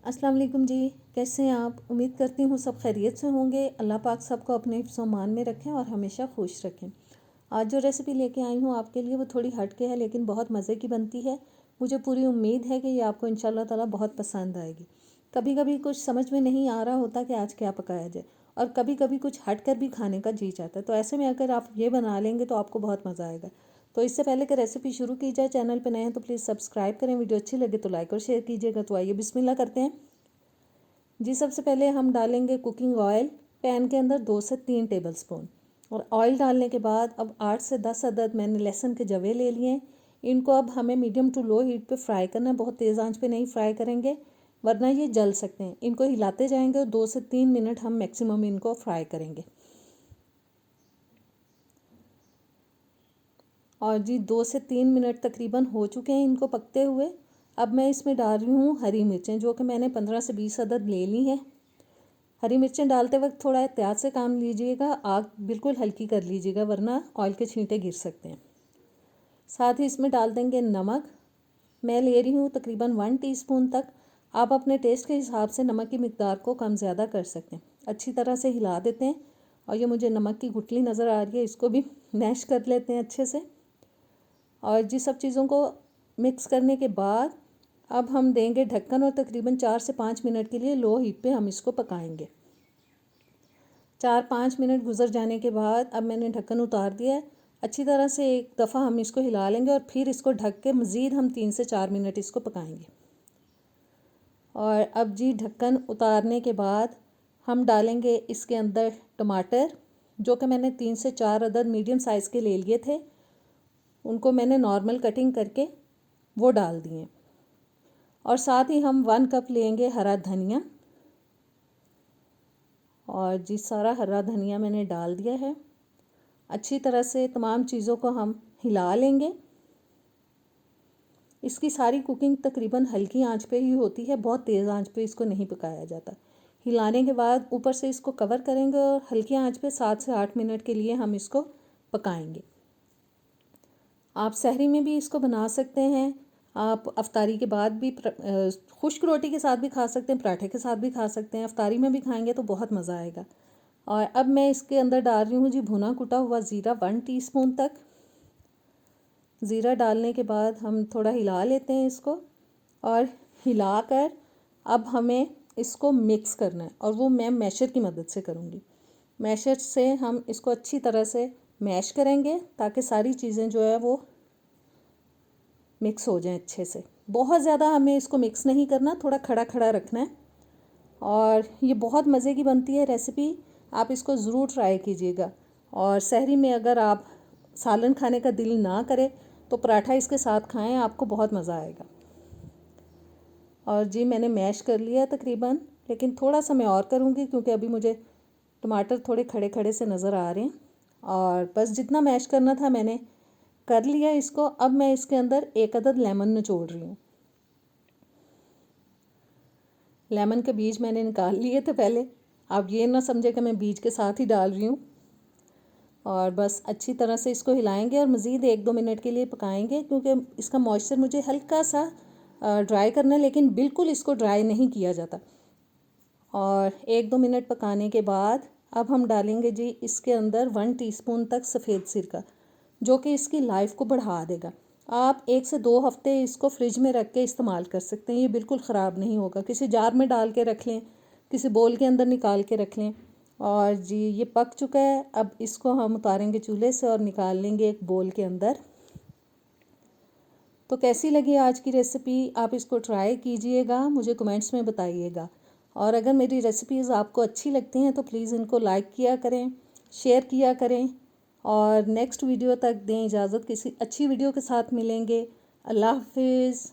अस्सलाम वालेकुम जी। कैसे हैं आप? उम्मीद करती हूँ सब खैरियत से होंगे। अल्लाह पाक सबको अपने हिफ्ज़ व मान में रखें और हमेशा खुश रखें। आज जो रेसिपी लेके आई हूँ आपके लिए वो थोड़ी हट के है, लेकिन बहुत मज़े की बनती है। मुझे पूरी उम्मीद है कि ये आपको इंशाल्लाह ताला बहुत पसंद आएगी। कभी कभी कुछ समझ में नहीं आ रहा होता कि आज क्या पकाया जाए, और कभी कभी कुछ हट कर भी खाने का जी चाहता है। तो ऐसे में अगर आप ये बना लेंगे तो आपको बहुत मज़ा आएगा। तो इससे पहले कि रेसिपी शुरू की जाए, चैनल पर नए हैं तो प्लीज़ सब्सक्राइब करें, वीडियो अच्छी लगे तो लाइक और शेयर कीजिएगा। तो आइए बिस्मिल्लाह करते हैं जी। सबसे पहले हम डालेंगे कुकिंग ऑयल पैन के अंदर 2 से 3 टेबलस्पून। और ऑयल डालने के बाद अब 8 से 10 अदद मैंने लहसुन के जवे ले लिए हैं। इनको अब हमें मीडियम टू लो हीट पे फ्राई करना है, बहुत तेज़ आंच पे नहीं फ्राई करेंगे वरना ये जल सकते हैं। इनको हिलाते जाएंगे और 2 से 3 मिनट हम मैक्सिमम इनको फ्राई करेंगे। और जी 2 से 3 मिनट तकरीबन हो चुके हैं इनको पकते हुए। अब मैं इसमें डाल रही हूँ हरी मिर्चें, जो कि मैंने 15 से 20 अदद ले ली हैं। हरी मिर्चें डालते वक्त थोड़ा एहतियात से काम लीजिएगा, आग बिल्कुल हल्की कर लीजिएगा वरना ऑयल के छींटे गिर सकते हैं। साथ ही इसमें डाल देंगे नमक। मैं ले रही हूँ तकरीबन 1 टीस्पून तक। आप अपने टेस्ट के हिसाब से नमक की मिकदार को कम ज़्यादा कर सकते हैं। अच्छी तरह से हिला देते हैं। और ये मुझे नमक की गुठली नज़र आ रही है, इसको भी मैश कर लेते हैं अच्छे से। और जी सब चीज़ों को मिक्स करने के बाद अब हम देंगे ढक्कन और तकरीबन 4 से 5 मिनट के लिए लो हीट पे हम इसको पकाएंगे। 4-5 मिनट गुजर जाने के बाद अब मैंने ढक्कन उतार दिया है। अच्छी तरह से एक दफ़ा हम इसको हिला लेंगे और फिर इसको ढक के मज़ीद हम 3 से 4 मिनट इसको पकाएंगे। और अब जी ढक्कन उतारने के बाद हम डालेंगे इसके अंदर टमाटर, जो कि मैंने 3 से 4 अदद मीडियम साइज़ के ले लिए थे। उनको मैंने नॉर्मल कटिंग करके वो डाल दिए। और साथ ही हम 1 कप लेंगे हरा धनिया। और जी सारा हरा धनिया मैंने डाल दिया है। अच्छी तरह से तमाम चीज़ों को हम हिला लेंगे। इसकी सारी कुकिंग तकरीबन हल्की आंच पे ही होती है, बहुत तेज़ आंच पे इसको नहीं पकाया जाता। हिलाने के बाद ऊपर से इसको कवर करेंगे और हल्की आंच पे 7 से 8 मिनट के लिए हम इसको पकाएंगे। आप सहरी में भी इसको बना सकते हैं, आप अफ्तारी के बाद भी खुश्क रोटी के साथ भी खा सकते हैं, पराठे के साथ भी खा सकते हैं। अफ्तारी में भी खाएंगे तो बहुत मज़ा आएगा। और अब मैं इसके अंदर डाल रही हूँ जी भुना कुटा हुआ ज़ीरा 1 टीस्पून तक। ज़ीरा डालने के बाद हम थोड़ा हिला लेते हैं इसको। और हिलाकर अब हमें इसको मिक्स करना है, और वो मैं मैशर की मदद से करूँगी। मैशर से हम इसको अच्छी तरह से मैश करेंगे ताकि सारी चीज़ें जो है वो मिक्स हो जाएं अच्छे से। बहुत ज़्यादा हमें इसको मिक्स नहीं करना, थोड़ा खड़ा खड़ा रखना है। और ये बहुत मज़े की बनती है रेसिपी, आप इसको ज़रूर ट्राई कीजिएगा। और सहरी में अगर आप सालन खाने का दिल ना करे तो पराठा इसके साथ खाएं, आपको बहुत मज़ा आएगा। और जी मैंने मैश कर लिया तकरीबन, लेकिन थोड़ा सा मैं और करूँगी क्योंकि अभी मुझे टमाटर थोड़े खड़े खड़े से नज़र आ रहे हैं। और बस जितना मैश करना था मैंने कर लिया इसको। अब मैं इसके अंदर 1 अदद लेमन निचोड़ रही हूँ। लेमन के बीज मैंने निकाल लिए थे पहले, आप ये ना समझे कि मैं बीज के साथ ही डाल रही हूँ। और बस अच्छी तरह से इसको हिलाएंगे और मज़ीद 1-2 मिनट के लिए पकाएंगे, क्योंकि इसका मॉइस्चर मुझे हल्का सा ड्राई करना है, लेकिन बिल्कुल इसको ड्राई नहीं किया जाता। और 1-2 मिनट पकाने के बाद अब हम डालेंगे जी इसके अंदर 1 टीस्पून तक सफ़ेद सिरका, जो कि इसकी लाइफ को बढ़ा देगा। आप 1 से 2 हफ्ते इसको फ्रिज में रख के इस्तेमाल कर सकते हैं, ये बिल्कुल ख़राब नहीं होगा। किसी जार में डाल के रख लें, किसी बोल के अंदर निकाल के रख लें। और जी ये पक चुका है, अब इसको हम उतारेंगे चूल्हे से और निकाल लेंगे एक बोल के अंदर। तो कैसी लगी आज की रेसिपी, आप इसको ट्राई कीजिएगा, मुझे कमेंट्स में बताइएगा। और अगर मेरी रेसिपीज़ आपको अच्छी लगती हैं तो प्लीज़ इनको लाइक किया करें, शेयर किया करें। और नेक्स्ट वीडियो तक दें इजाज़त, किसी अच्छी वीडियो के साथ मिलेंगे। अल्लाह हाफिज़।